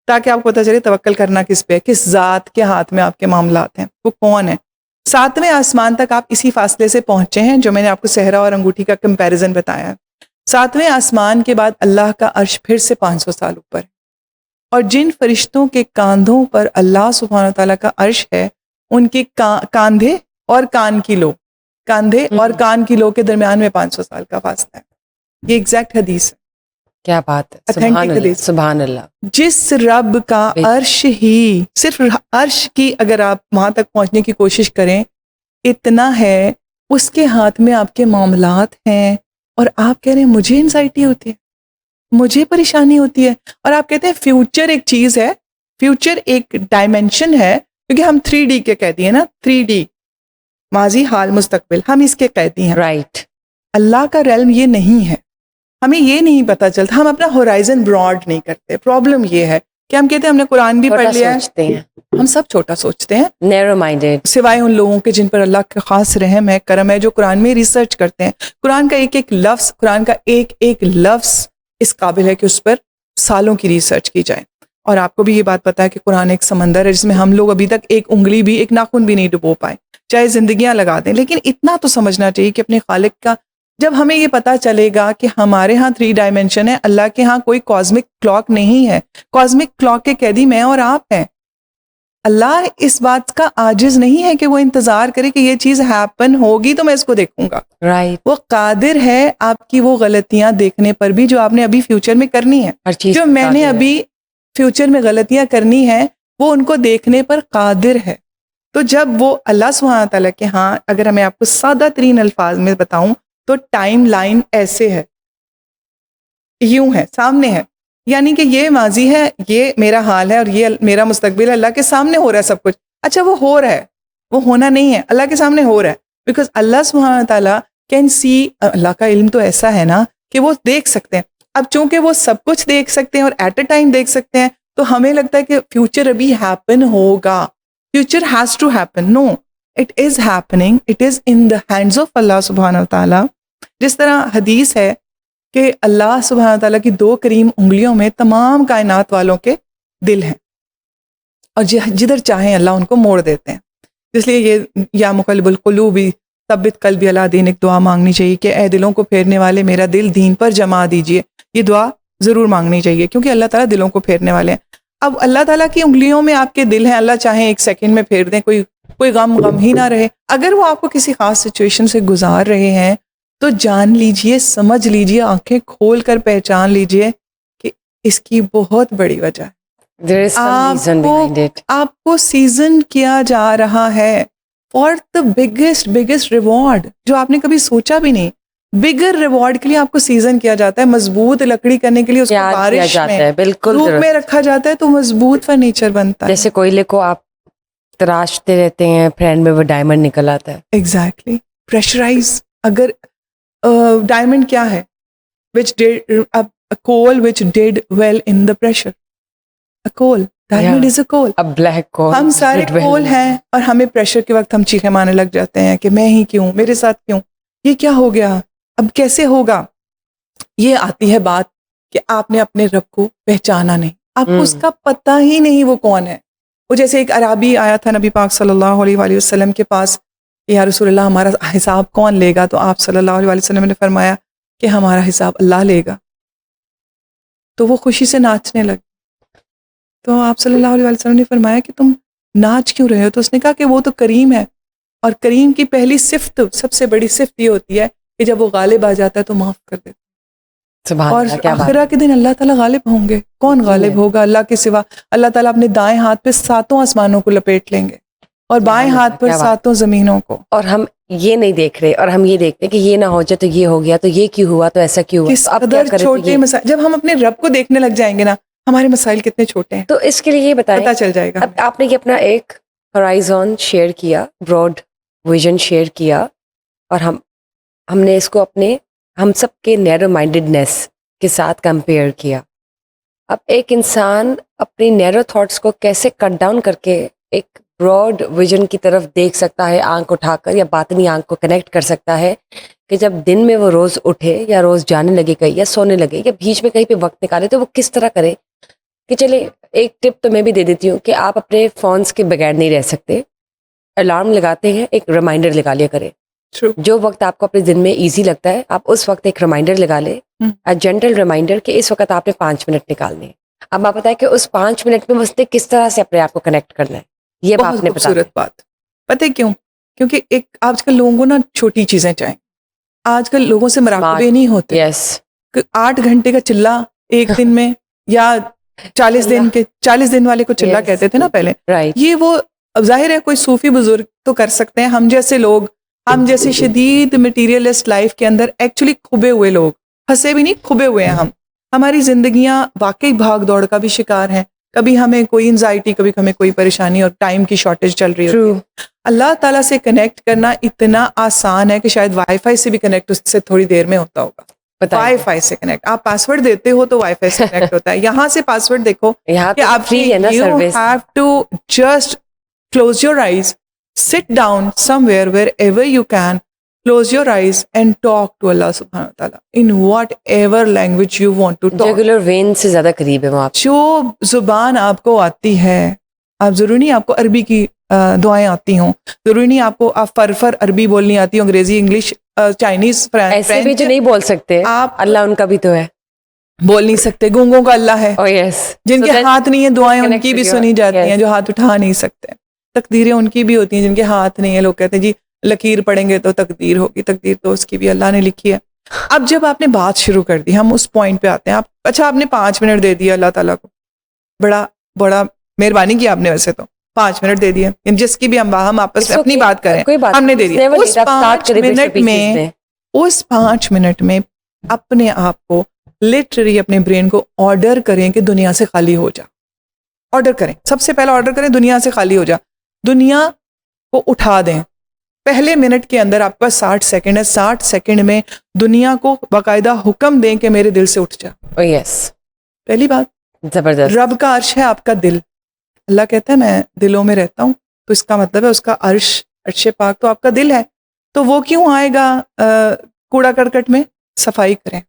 Speaker 2: تاکہ آپ کو پتہ چلے توکل کرنا کس پہ, کس ذات کے ہاتھ میں آپ کے معاملات ہیں, وہ کون ہے. 7ویں آسمان تک آپ اسی فاصلے سے پہنچے ہیں جو میں نے آپ کو صحرا اور انگوٹھی کا کمپیریزن بتایا ہے. 7ویں آسمان کے بعد اللہ کا عرش پھر سے 500 سال اوپر ہے, اور جن فرشتوں کے کاندھوں پر اللہ سبحانہ تعالیٰ کا عرش ہے, ان کے کاندھے اور کان کی لو, کاندھے اور کان کی لو کے درمیان میں 500 سال کا فاصلہ ہے. یہ ایگزیکٹ حدیث ہے.
Speaker 1: کیا بات ہے, سبحان اللہ, سبحان اللہ.
Speaker 2: جس رب کا عرش ہی, صرف عرش کی اگر آپ وہاں تک پہنچنے کی کوشش کریں, اتنا ہے, اس کے ہاتھ میں آپ کے معاملات ہیں, اور آپ کہہ رہے ہیں مجھے انزائٹی ہوتی ہے, مجھے پریشانی ہوتی ہے. اور آپ کہتے ہیں فیوچر ایک چیز ہے, فیوچر ایک ڈائمنشن ہے, کیونکہ ہم 3D کے قیدی ہیں نا, 3D ماضی حال مستقبل, ہم اس کے قیدی ہیں.
Speaker 1: رائٹ.
Speaker 2: اللہ کا ریلم یہ نہیں ہے. ہمیں یہ نہیں پتہ چلتا, ہم اپنا ہورائزن براڈ نہیں کرتے. پرابلم یہ ہے کہ ہم کہتے ہیں ہم نے قرآن بھی پڑھ لیا ہے, ہم سب چھوٹا سوچتے ہیں,
Speaker 1: نیرو مائنڈیڈ,
Speaker 2: سوائے ان لوگوں کے جن پر اللہ کا خاص رحم ہے, کرم ہے, جو قرآن میں ریسرچ کرتے ہیں. قرآن کا ایک ایک لفظ, قرآن کا ایک ایک لفظ اس قابل ہے کہ اس پر سالوں کی ریسرچ کی جائے. اور آپ کو بھی یہ بات پتا ہے کہ قرآن ایک سمندر ہے جس میں ہم لوگ ابھی تک ایک انگلی بھی, ایک ناخن بھی نہیں ڈبو پائے, چاہے زندگیاں لگا دیں. لیکن اتنا تو سمجھنا چاہیے کہ اپنے خالق کا, جب ہمیں یہ پتا چلے گا کہ ہمارے ہاں 3 ڈائمینشن ہے, اللہ کے ہاں کوئی کاسمک کلاک نہیں ہے, کاسمک کلاک کے قیدی میں اور آپ ہیں. اللہ اس بات کا عاجز نہیں ہے کہ وہ انتظار کرے کہ یہ چیز ہیپن ہوگی تو میں اس کو دیکھوں گا.
Speaker 1: رائٹ,
Speaker 2: وہ قادر ہے آپ کی وہ غلطیاں دیکھنے پر بھی جو آپ نے ابھی فیوچر میں کرنی ہے. جو میں نے ابھی فیوچر میں غلطیاں کرنی ہیں وہ ان کو دیکھنے پر قادر ہے. تو جب وہ اللہ سبحانہ تعالیٰ کے ہاں, اگر میں آپ کو سادہ ترین الفاظ میں بتاؤں تو ٹائم لائن ایسے ہے, یوں ہے, سامنے ہے, یعنی کہ یہ ماضی ہے, یہ میرا حال ہے, اور یہ میرا مستقبل ہے. اللہ کے سامنے ہو رہا ہے سب کچھ. اچھا وہ ہو رہا ہے, وہ ہونا نہیں ہے, اللہ کے سامنے ہو رہا ہے. بیکاز اللہ سبحانہ تعالیٰ کین سی, اللہ کا علم تو ایسا ہے نا کہ وہ دیکھ سکتے ہیں. اب چونکہ وہ سب کچھ دیکھ سکتے ہیں اور ایٹ اے ٹائم دیکھ سکتے ہیں, تو ہمیں لگتا ہے کہ فیوچر ابھی ہیپن ہوگا. Future has to happen. No, it is happening, it is in the hands of اللہ سبحانہ تعالیٰ. جس طرح حدیث ہے کہ اللہ سبحانہ تعالیٰ کی 2 کریم انگلیوں میں تمام کائنات والوں کے دل ہیں, اور جدھر چاہیں اللہ ان کو موڑ دیتے ہیں. اس لیے یہ یا مقلب القلوب ثبت قلبی علی دینک دعا مانگنی چاہیے کہ اے دلوں کو پھیرنے والے میرا دل دین پر جما دیجئے. یہ دعا ضرور مانگنی چاہیے کیونکہ اللہ تعالیٰ دلوں کو پھیرنے والے ہیں. اب اللہ تعالیٰ کی انگلیوں میں آپ کے دل ہیں, اللہ چاہیں 1 سیکنڈ میں پھیر دیں, کوئی غم ہی نہ رہے. اگر وہ آپ کو کسی خاص سچویشن سے گزار رہے ہیں تو جان لیجئے, سمجھ لیجئے, آنکھیں کھول کر پہچان لیجئے کہ اس کی بہت بڑی وجہ ہے. آپ کو سیزن کیا جا رہا ہے فار دا بگیسٹ ریوارڈ جو آپ نے کبھی سوچا بھی نہیں. بگر ریوارڈ کے لیے آپ کو سیزن کیا جاتا ہے. مضبوط لکڑی کرنے کے لیے اس کو بارش میں, دھوپ میں رکھا جاتا ہے تو مضبوط فرنیچر بنتا ہے.
Speaker 1: جیسے کوئلے کو آپ تراشتے رہتے ہیں, فرینڈ میں وہ ڈائمنڈ نکل آتا ہے.
Speaker 2: ایگزیکٹلی. پریشرائز. اگر ڈائمنڈ کیا ہے, which did a coal which did well in the pressure. A coal. Diamond is a coal.
Speaker 1: A black coal.
Speaker 2: ہم سارے کول ہیں اور ہمیں پریشر کے وقت ہم چیخیں مارنے لگ جاتے ہیں کہ میں ہی کیوں, میرے ساتھ کیوں, یہ کیا ہو گیا, اب کیسے ہوگا. یہ آتی ہے بات کہ آپ نے اپنے رب کو پہچانا نہیں, آپ کو اس کا پتہ ہی نہیں وہ کون ہے. وہ جیسے ایک عرابی آیا تھا نبی پاک صلی اللہ علیہ وآلہ وسلم کے پاس, یا رسول اللہ ہمارا حساب کون لے گا. تو آپ صلی اللہ علیہ وآلہ وسلم نے فرمایا کہ ہمارا حساب اللہ لے گا. تو وہ خوشی سے ناچنے لگے. تو آپ صلی اللہ علیہ وسلم نے فرمایا کہ تم ناچ کیوں رہے ہو. تو اس نے کہا کہ وہ تو کریم ہے, اور کریم کی پہلی صفت, سب سے بڑی صفت یہ ہوتی ہے کہ جب وہ غالب آ جاتا ہے تو معاف کر دیتا. اور آخرہ کے دن اللہ تعالیٰ غالب ہوں گے. کون غالب ہوگا اللہ کے سوا. اللہ تعالیٰ اپنے دائیں ہاتھ پہ 7 آسمانوں کو لپیٹ لیں گے اور بائیں ہاتھ پر 7 زمینوں کو.
Speaker 1: اور ہم یہ نہیں دیکھ رہے, اور ہم یہ دیکھتے ہیں کہ یہ نہ ہو جائے تو یہ ہو گیا, تو یہ کیوں ہوا, تو ایسا کیوں ہوا.
Speaker 2: کس قدر چھوٹے مسائل. جب ہم اپنے رب کو دیکھنے لگ جائیں گے نا, ہمارے مسائل کتنے چھوٹے ہیں.
Speaker 1: تو اس کے لیے یہ بتائیں,
Speaker 2: پتہ چل جائے گا.
Speaker 1: اب آپ نے یہ اپنا ایک ہورائزن شیئر کیا, براڈ ویژن شیئر کیا, اور ہم نے اس کو ہم سب کے نیرو مائنڈڈنیس کے ساتھ کمپیئر کیا. اب ایک انسان اپنی نیرو تھاٹس کو کیسے کٹ ڈاؤن کر کے ایک براڈ ویژن کی طرف دیکھ سکتا ہے, آنکھ اٹھا کر, یا باطنی آنکھ کو کنیکٹ کر سکتا ہے کہ جب دن میں وہ روز اٹھے یا روز جانے لگے کہیں یا سونے لگے یا بیچ میں کہیں پہ وقت نکالے, تو وہ کس طرح کرے. کہ چلے ایک ٹپ تو میں بھی دے دیتی ہوں کہ آپ اپنے فونس کے بغیر نہیں رہ سکتے. الارم لگاتے ہیں, ایک ریمائنڈر لگا لیا کرے. جو وقت آپ کو اپنے دن میں ایزی لگتا ہے آپ اس وقت ایک ریمائنڈر لگا لیں, جنٹل ریمائنڈر کہ اس وقت آپ نے 5 منٹ نکالنے. اب آپ بتائیں کہ اس 5 منٹ میں واسطے کس طرح سے اپنے آپ کو کنیکٹ کرنا ہے. یہ
Speaker 2: بہت خوبصورت بات. پتہ کیوں؟ کیونکہ ایک آج کل لوگوں کو نا چھوٹی چیزیں چاہیں. آج کل لوگوں سے مراقبے نہیں ہوتے. 8 گھنٹے کا چلہ ایک دن میں, یا 40 دن والے کو چلہ کہتے تھے نا پہلے. یہ وہ ظاہر ہے کوئی صوفی بزرگ تو کر سکتے ہیں. ہم جیسے لوگ, ہم جیسے شدید مٹیریلسٹ لائف کے اندر ایکچولی کھبے ہوئے لوگ, پھنسے بھی نہیں, کھبے ہوئے ہیں ہم. ہماری زندگیاں واقعی بھاگ دوڑ کا بھی شکار ہیں. کبھی ہمیں کوئی انزائٹی, کبھی ہمیں کوئی پریشانی, اور ٹائم کی شارٹیج چل رہی ہے. اللہ تعالیٰ سے کنیکٹ کرنا اتنا آسان ہے کہ شاید وائی فائی سے بھی کنیکٹ اس سے تھوڑی دیر میں ہوتا ہوگا.
Speaker 1: بتائیے.
Speaker 2: وائی فائی سے کنیکٹ. آپ پاسورڈ دیتے ہو تو وائی فائی سے کنیکٹ ہوتا ہے. یہاں سے پاسورڈ دیکھو
Speaker 1: یہاں
Speaker 2: کہ
Speaker 1: تو
Speaker 2: آپ
Speaker 1: فری ہے نا
Speaker 2: you
Speaker 1: service.
Speaker 2: Have to just close your eyes, sit down somewhere wherever you can, close your eyes and talk to Allah subhanahu wa ta'ala in whatever language you want to talk.
Speaker 1: Jugular vein سے زیادہ قریب ہے وہ آپ.
Speaker 2: جو زبان آپ کو آتی ہے, آپ ضروری نہیں آپ کو عربی کی دعائیں آتی ہوں, ضروری نہیں آپ کو فرفر عربی بولنی آتی ہوں, انگریزی, انگلش, چائنیز,
Speaker 1: ایسے بھی جو نہیں بول سکتے,
Speaker 2: آپ
Speaker 1: اللہ ان کا بھی تو ہے.
Speaker 2: بول نہیں سکتے, گونگوں کا اللہ ہے.
Speaker 1: Oh yes.
Speaker 2: جن
Speaker 1: So
Speaker 2: کے
Speaker 1: then
Speaker 2: ہاتھ نہیں ہے دعائیں ان
Speaker 1: connect
Speaker 2: کی
Speaker 1: with
Speaker 2: بھی
Speaker 1: your-
Speaker 2: سنی جاتی
Speaker 1: yes.
Speaker 2: ہیں, جو ہاتھ اٹھا نہیں سکتے. تقدیریں ان کی بھی ہوتی ہیں جن کے ہاتھ نہیں ہے. لوگ کہتے ہیں جی لکیر پڑھیں گے تو تقدیر ہوگی, تقدیر تو اس کی بھی اللہ نے لکھی ہے. اب جب آپ نے بات شروع کر دی, ہم اس پوائنٹ پہ آتے ہیں. آپ اچھا آپ نے 5 منٹ دے دیا اللہ تعالیٰ کو, بڑا بڑا مہربانی کی آپ نے, ویسے تو 5 منٹ دے دیے, جس کی بھی ہم آپس میں اپنی بات کریں, ہم نے دے دیا. اس 5 منٹ میں, اس 5 منٹ میں اپنے آپ کو لٹرلی اپنے برین کو آرڈر کریں کہ دنیا سے خالی ہو جا. آرڈر کریں, سب سے پہلا آرڈر کریں دنیا سے خالی ہو جا. دنیا کو اٹھا دیں. پہلے منٹ کے اندر آپ کے پاس 60 سیکنڈ ہے, 60 سیکنڈ میں دنیا کو باقاعدہ حکم دیں کہ میرے دل سے اٹھ جا.
Speaker 1: Oh yes.
Speaker 2: پہلی بات,
Speaker 1: زبردست.
Speaker 2: رب کا عرش ہے آپ کا دل. اللہ کہتا ہے میں دلوں میں رہتا ہوں, تو اس کا مطلب ہے اس کا عرش پاک تو آپ کا دل ہے. تو وہ کیوں آئے گا کوڑا کرکٹ میں؟ صفائی کریں.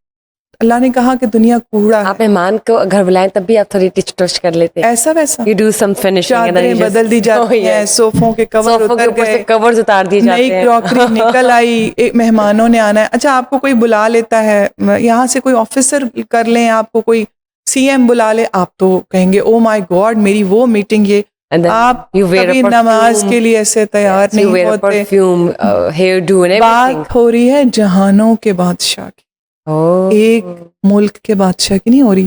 Speaker 2: اللہ نے کہا کہ دنیا کوڑا ہے.
Speaker 1: آپ مہمان کو گھر بلائیں تب بھی آپ تھوڑی ٹچ ٹچ کر لیتے ہیں.
Speaker 2: ایسا ویسا
Speaker 1: You do some finishing and then
Speaker 2: چادریں
Speaker 1: you just-
Speaker 2: بدل دی جاتی
Speaker 1: Oh,
Speaker 2: ہیں,
Speaker 1: yes.
Speaker 2: صوفوں کے کور
Speaker 1: صوفوں کے
Speaker 2: اتر
Speaker 1: اوپر سے
Speaker 2: گئے,
Speaker 1: کورز اتار دیے
Speaker 2: نئی
Speaker 1: جاتے ہیں.
Speaker 2: کراکری نکل آئی, مہمانوں نے آنا ہے. اچھا آپ کو کوئی بلا لیتا ہے, یہاں سے کوئی آفیسر کر لیں, آپ کو کوئی سی ایم بلا لے, آپ تو کہیں گے او مائی گاڈ میری وہ میٹنگ یہ.
Speaker 1: And then
Speaker 2: آپ
Speaker 1: you wear a
Speaker 2: کبھی
Speaker 1: perfume.
Speaker 2: نماز کے لیے ایسے تیار
Speaker 1: You
Speaker 2: نہیں
Speaker 1: wear a
Speaker 2: ہوتے.
Speaker 1: perfume, hair do and everything.
Speaker 2: بات ہو رہی ہے جہانوں کے بادشاہ کی,
Speaker 1: Oh.
Speaker 2: ایک ملک کے بادشاہ کی نہیں ہو رہی,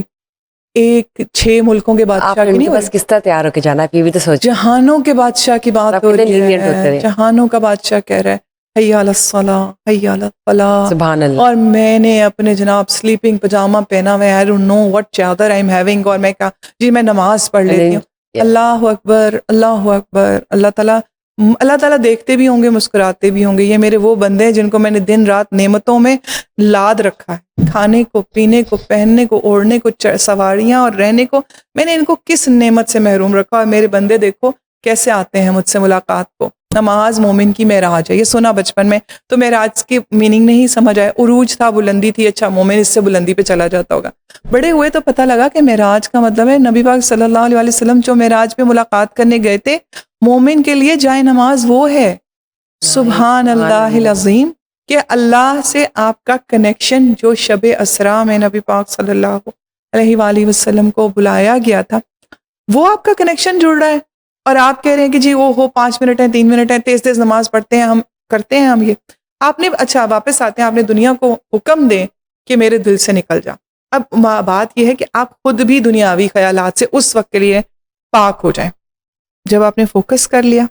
Speaker 2: ایک 6 ملکوں کے
Speaker 1: آپ
Speaker 2: بادشاہ
Speaker 1: نے
Speaker 2: کی
Speaker 1: ان
Speaker 2: نہیں
Speaker 1: کے
Speaker 2: ہو
Speaker 1: پاس
Speaker 2: رہی,
Speaker 1: کس طرح تیار ہو کے جانا ہے, یہ بھی تو سوچ.
Speaker 2: جہانوں کے بادشاہ کی بات
Speaker 1: آپ
Speaker 2: ہو
Speaker 1: کتنے
Speaker 2: رہی
Speaker 1: lenient ہوتے
Speaker 2: ہے.
Speaker 1: رہے.
Speaker 2: جہانوں کا بادشاہ کہہ رہا ہے حی علی الصلاۃ حی علی الفلاح,
Speaker 1: سبحان اللہ.
Speaker 2: اور میں نے اپنے جناب سلیپنگ پجامہ پہنا ہوا ہے, آئی ڈونٹ نو وٹ چادر آئی ایم ہیونگ, اور میں کہا جی میں نماز پڑھ لیتی ہوں. اللہ اکبر اللہ اکبر. اللہ تعالیٰ دیکھتے بھی ہوں گے, مسکراتے بھی ہوں گے. یہ میرے وہ بندے ہیں جن کو میں نے دن رات نعمتوں میں لاد رکھا ہے, کھانے کو, پینے کو, پہننے کو, اوڑھنے کو, سواریاں اور رہنے کو. میں نے ان کو کس نعمت سے محروم رکھا, اور میرے بندے دیکھو کیسے آتے ہیں مجھ سے ملاقات کو. نماز مومن کی معراج ہے, یہ سنا بچپن میں, تو معراج کی میننگ نہیں سمجھ آیا. عروج تھا, بلندی تھی, اچھا مومن اس سے بلندی پہ چلا جاتا ہوگا. بڑے ہوئے تو پتہ لگا کہ معراج کا مطلب ہے نبی پاک صلی اللہ علیہ وسلم جو معراج پہ ملاقات کرنے گئے تھے, مومن کے لیے جائے نماز وہ ہے. سبحان اللہ العظیم, کہ اللہ سے آپ کا کنیکشن جو شب اسرا میں نبی پاک صلی اللہ علیہ وآلہ وسلم کو بلایا گیا تھا, وہ آپ کا کنیکشن جڑ رہا ہے. اور آپ کہہ رہے ہیں کہ جی وہ 5 منٹ ہیں, 3 منٹ ہیں, تیز تیز نماز پڑھتے ہیں, ہم کرتے ہیں ہم یہ. آپ نے اچھا واپس آتے ہیں, آپ نے دنیا کو حکم دیں کہ میرے دل سے نکل جا. اب بات یہ ہے کہ آپ خود بھی دنیاوی خیالات سے اس وقت کے لیے پاک ہو جائیں. جب آپ نے فوکس کر لیا,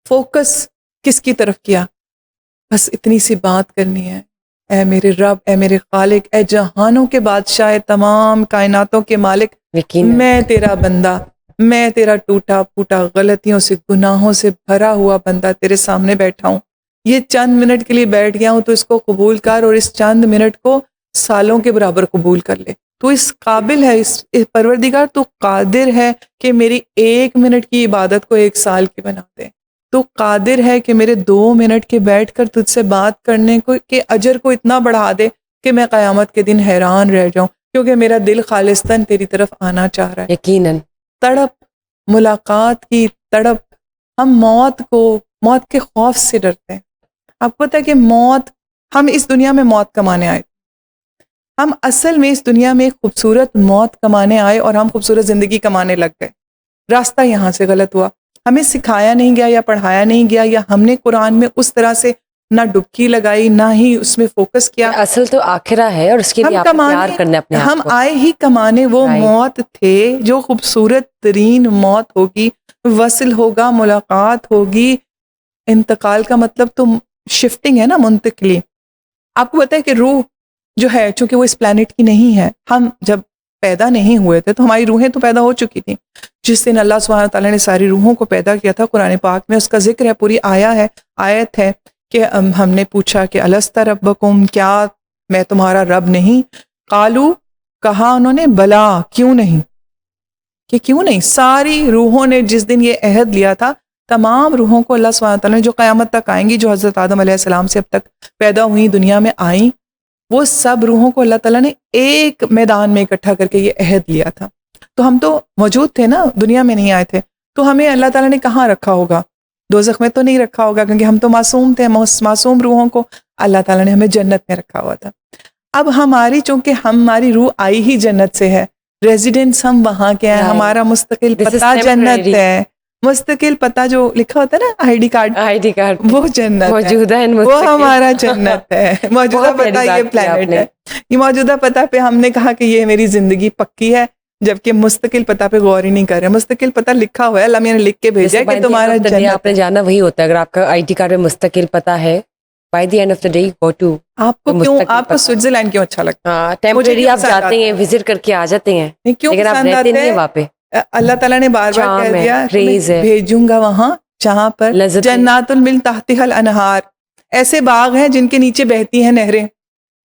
Speaker 2: فوکس کس کی طرف کیا, بس اتنی سی بات کرنی ہے, اے میرے رب, اے میرے خالق, اے جہانوں کے بادشاہ, تمام کائناتوں کے مالک, میں تیرا بندہ, میں تیرا ٹوٹا پھوٹا, غلطیوں سے, گناہوں سے بھرا ہوا بندہ تیرے سامنے بیٹھا ہوں. یہ چند منٹ کے لیے بیٹھ گیا ہوں, تو اس کو قبول کر, اور اس چند منٹ کو سالوں کے برابر قبول کر لے. تو اس قابل ہے, اس پروردگار تو قادر ہے کہ میری 1 منٹ کی عبادت کو 1 سال کی بنا دے. تو قادر ہے کہ میرے 2 منٹ کے بیٹھ کر تجھ سے بات کرنے کو کے اجر کو اتنا بڑھا دے کہ میں قیامت کے دن حیران رہ جاؤں, کیونکہ میرا دل خالصتاً تیری طرف آنا چاہ رہا ہے.
Speaker 1: یقیناً
Speaker 2: تڑپ, ملاقات کی تڑپ. ہم موت کے خوف سے ڈرتے ہیں. آپ کو پتہ ہے کہ ہم اس دنیا میں موت کمانے آئے. ہم اصل میں اس دنیا میں ایک خوبصورت موت کمانے آئے, اور ہم خوبصورت زندگی کمانے لگ گئے. راستہ یہاں سے غلط ہوا. ہمیں سکھایا نہیں گیا یا پڑھایا نہیں گیا, یا ہم نے قرآن میں اس طرح سے نہ ڈبکی لگائی, نہ ہی اس میں فوکس کیا.
Speaker 1: اصل تو آخرہ ہے, اور اس کے لیے آپ کو پیار کرنا اپنے آپ کو.
Speaker 2: ہم آئے ہی کمانے وہ موت تھے جو خوبصورت ترین موت ہوگی, وصل ہوگا, ملاقات ہوگی. انتقال کا مطلب تو شفٹنگ ہے نا, منتقلی. آپ کو پتہ ہے کہ روح جو ہے, چونکہ وہ اس پلانٹ کی نہیں ہے, ہم جب پیدا نہیں ہوئے تھے تو ہماری روحیں تو پیدا ہو چکی تھیں. جس دن اللہ سبحانہ تعالیٰ نے ساری روحوں کو پیدا کیا تھا, قرآن پاک میں اس کا ذکر ہے, پوری آیت ہے کہ ہم نے پوچھا کہ الست ربکم, کیا میں تمہارا رب نہیں. قالو, کہا انہوں نے, بلا, کیوں نہیں, کہ کیوں نہیں. ساری روحوں نے جس دن یہ عہد لیا تھا, تمام روحوں کو اللہ سبحانہ تعالیٰ نے جو قیامت تک آئیں گی, جو حضرت آدم علیہ السلام سے اب تک پیدا ہوئی دنیا میں آئیں, وہ سب روحوں کو اللہ تعالیٰ نے ایک میدان میں اکٹھا کر کے یہ عہد لیا تھا. تو ہم تو موجود تھے نا, دنیا میں نہیں آئے تھے, تو ہمیں اللہ تعالیٰ نے کہاں رکھا ہوگا؟ دوزخ میں تو نہیں رکھا ہوگا, کیونکہ ہم تو معصوم تھے. معصوم روحوں کو اللہ تعالیٰ نے ہمیں جنت میں رکھا ہوا تھا. اب ہماری, چونکہ ہماری روح آئی ہی جنت سے ہے, ریزیڈنس ہم وہاں کے ہیں, ہمارا مستقل پتہ جنت ہے. مستقل پتہ جو لکھا ہوتا ہے نا آئی ڈی کارڈ, وہ جنت
Speaker 1: موجودہ
Speaker 2: ہے, وہ ہمارا جنت ہے. موجودہ پتہ یہ پلانٹ ہے, یہ موجودہ پتہ پہ ہم نے کہا کہ یہ میری زندگی پکی ہے, جبکہ مستقل پتہ پہ غور ہی نہیں کر رہے. مستقل پتہ لکھا ہوا ہے, اللہ میاں نے لکھ کے بھیجا ہے کہ تمہارا جنت.
Speaker 1: آپ نے جانا وہی ہوتا ہے, اگر آپ کا آئی ڈی کارڈ میں مستقل پتہ ہے, by the end of the day go to.
Speaker 2: آپ کو کیوں, آپ کو سوئٹزرلینڈ کیوں اچھا لگتا ہے؟
Speaker 1: ہاں, ٹیمپریری آپ جاتے ہیں, وزٹ کر کے آ جاتے ہیں, لیکن آپ رہتے نہیں ہیں وہاں پہ.
Speaker 2: اللہ تعالیٰ نے بار بار کہہ دیا بھیجوں گا وہاں جہاں پر جنات من تحتها الانہار, ایسے باغ ہیں جن کے نیچے بہتی ہیں نہریں.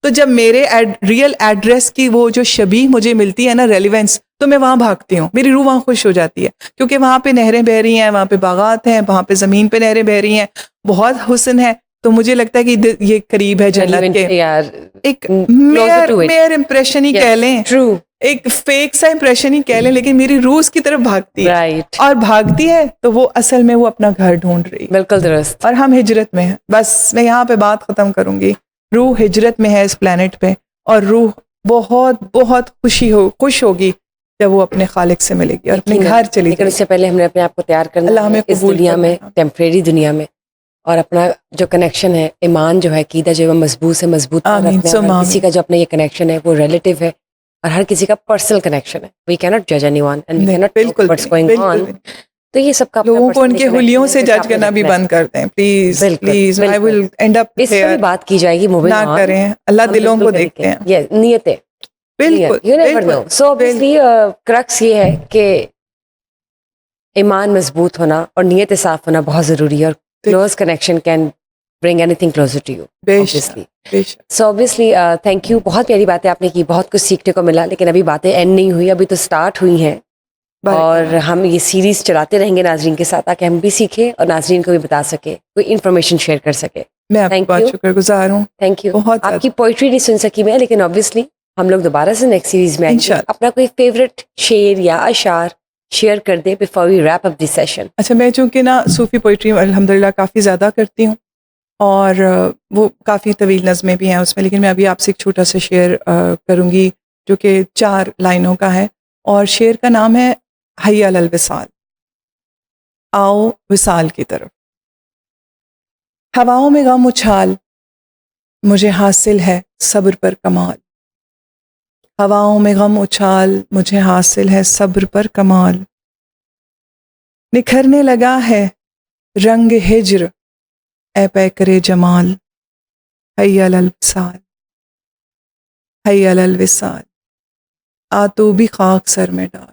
Speaker 2: تو جب میرے ریئل ایڈریس کی وہ جو شبیہ مجھے ملتی ہے نا, ریلیونس, تو میں وہاں بھاگتی ہوں, میری روح وہاں خوش ہو جاتی ہے, کیونکہ وہاں پہ نہریں بہ رہی ہیں, وہاں پہ باغات ہیں, وہاں پہ زمین پہ نہریں بہ رہی ہیں, بہت حسن ہے. تو مجھے لگتا ہے کہ یہ قریب ہے جنت کے. ایک میئر امپریشن ہی کہہ لیں, ایک فیک سا امپریشن ہی کہہ لیں, لیکن میری روح اس کی طرف بھاگتی ہے, اور بھاگتی ہے تو وہ اصل میں وہ اپنا گھر ڈھونڈ رہی ہے.
Speaker 1: بالکل درست.
Speaker 2: اور ہم ہجرت میں ہیں. بس میں یہاں پہ بات ختم کروں گی. روح ہجرت میں ہے اس پلانٹ پہ, اور روح بہت بہت خوش ہوگی جب وہ اپنے خالق سے ملے گی اور اپنے گھر چلی جائے گی.
Speaker 1: لیکن اس سے پہلے ہم نے اپنے آپ کو تیار کرنا
Speaker 2: اللہ ہمیں
Speaker 1: اس دنیا میں, ٹیمپریری دنیا میں, اور اپنا جو کنیکشن ہے, ایمان جو ہے, عقیدہ جو ہے مضبوط سے مضبوط رکھنا. کسی کا جو اپنا یہ کنیکشن ہے وہ ریلیٹیو ہے, اور ہر کسی کا پرسنل کنیکشن ہے. وی کی ناٹ جج اینی ون اینڈ وی کی not talk what's going on. تو یہ سب کا
Speaker 2: لوگوں کو ان کے حلیوں سے جج کرنا بھی بند کر دیں please please. I will end up
Speaker 1: اس پہ بات کی جائے گی, موونگ
Speaker 2: نہ کریں. اللہ دلوں کو دیکھتے ہیں.
Speaker 1: یہ نیتیں,
Speaker 2: بالکل.
Speaker 1: you never know. So obviously crux یہ ہے کہ ایمان مضبوط ہونا اور نیت صاف ہونا بہت ضروری ہے, اور close connection can bring anything closer to you. Obviously. So obviously thank you. بہت پیاری باتیں آپ نے کی, بہت کچھ سیکھنے کو ملا, لیکن ابھی باتیں اینڈ نہیں ہوئی, ابھی تو سٹارٹ ہوئی ہیں, اور ہم یہ سیریز چلاتے رہیں گے ناظرین کے ساتھ, تاکہ ہم بھی سیکھیں اور ناظرین کو بھی بتا سکیں, کوئی انفارمیشن شیئر کر سکے.
Speaker 2: میں آپ کا بہت شکر گزار ہوں.
Speaker 1: Thank you. آپ کی پوئٹری نہیں سن سکی میں, لیکن obviously ہم لوگ دوبارہ سے نیکسٹ سیریز میں آئیں گے. اپنا کوئی فیوریٹ شعر یا اشعار شیئر کر دیں before we wrap up this session.
Speaker 2: اچھا, میں چونکہ نا صوفی پوئٹری الحمدللہ کافی زیادہ کرتی ہوں, اور وہ کافی طویل نظمیں بھی ہیں اس میں, لیکن میں ابھی آپ سے ایک چھوٹا سا شعر کروں گی جو کہ 4 لائنوں کا ہے, اور شعر کا نام ہے حی علی الوصال. آؤ وصال کی طرف. ہواؤں میں غم اچھال, مجھے حاصل ہے صبر پر کمال. ہواؤں میں غم اچھال, مجھے حاصل ہے صبر پر کمال. نکھرنے لگا ہے رنگ ہجر, اے پیکر جمال. حی علی الوصال, حی علی الوصال. آ تو بھی خاک سر میں ڈال,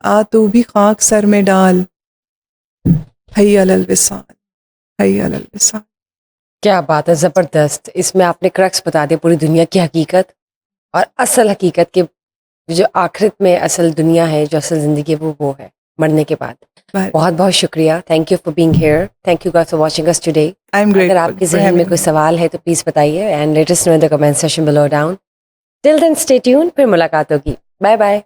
Speaker 2: آ تو بھی خاک سر میں ڈال. حی علی الوصال, حی علی الوصال.
Speaker 1: کیا بات ہے, زبردست. اس میں آپ نے کرکس بتا دیا پوری دنیا کی حقیقت, اور اصل حقیقت کے جو آخرت میں اصل دنیا ہے, جو اصل زندگی ہے, وہ ہے مرنے کے بعد. بہت بہت شکریہ. Thank you for being here. Thank you guys for watching us today. اگر آپ کے ذہن میں کوئی سوال ہے تو پلیز بتائیے, and let us know in the comment section below down. Till then stay tune, پھر ملاقات ہوگی. Bye bye.